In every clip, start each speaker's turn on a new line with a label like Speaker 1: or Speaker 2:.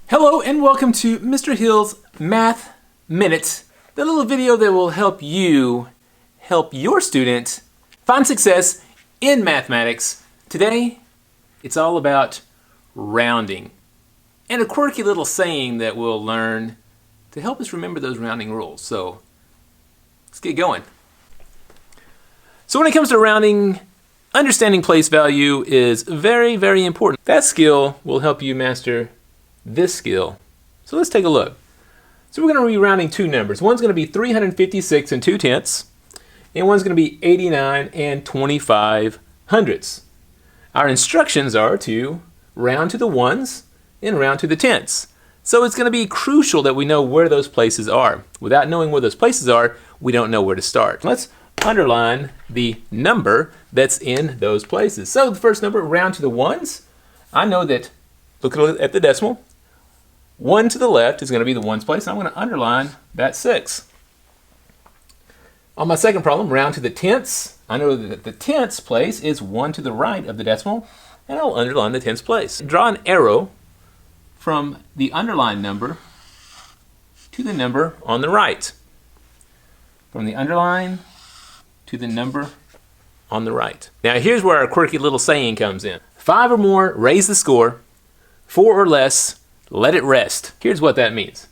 Speaker 1: Hello and welcome to Mr. Hill's Math Minute, the little video that will help you help your student find success in mathematics. Today, it's all about rounding and a quirky little saying that we'll learn to help us remember those rounding rules. So, let's get going. So when it comes to rounding, understanding place value is very, very important. That skill will help you master this skill. So let's take a look. So we're going to be rounding two numbers. One's going to be 356 and 2/10, and one's going to be 89 and 25 hundredths. Our instructions are to round to the ones and round to the tenths. So it's going to be crucial that we know where those places are. Without knowing where those places are, we don't know where to start. Let's underline the number that's in those places. So the first number, round to the ones. I know that, looking at the decimal, 1 to the left is going to be the ones place. I'm going to underline that 6. On my second problem, round to the tenths. I know that the tenths place is 1 to the right of the decimal, and I'll underline the tenths place. Draw an arrow from the underlined number to the number on the right. From the underline to the number on the right. Now here's where our quirky little saying comes in. 5 or more, raise the score. 4 or less, let it rest. Here's what that means.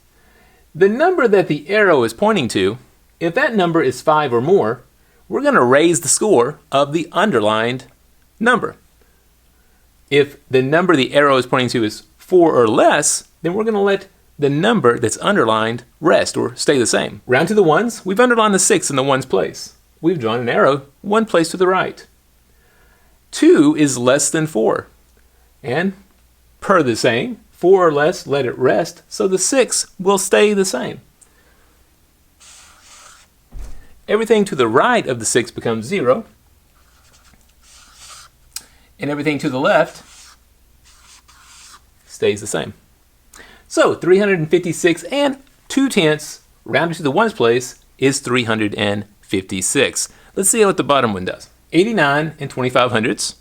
Speaker 1: The number that the arrow is pointing to, if that number is 5 or more, we're going to raise the score of the underlined number. If the number the arrow is pointing to is 4 or less, then we're going to let the number that's underlined rest or stay the same. Round to the ones, we've underlined the 6 in the ones place. We've drawn an arrow one place to the right. 2 is less than 4. And per the saying, 4 or less, let it rest, so the 6 will stay the same. Everything to the right of the 6 becomes 0, and everything to the left stays the same. So 356 and 2/10 rounded to the ones place is 356. Let's see what the bottom one does. 89 and 25 hundredths,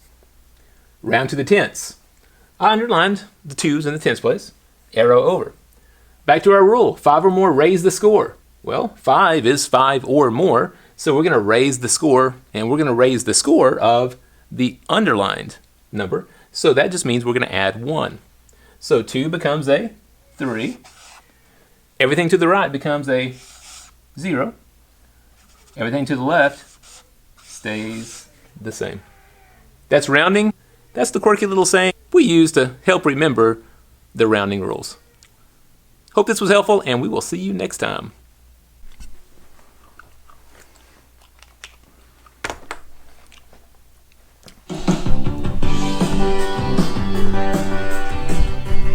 Speaker 1: round to the tenths. I underlined the 2's in the tenths place, arrow over. Back to our rule, 5 or more, raise the score. Well, 5 is 5 or more, so we're going to raise the score, and we're going to raise the score of the underlined number. So that just means we're going to add 1. So 2 becomes a 3. Everything to the right becomes a 0. Everything to the left stays the same. That's rounding. That's the quirky little saying we use to help remember the rounding rules. Hope this was helpful, and we will see you next time.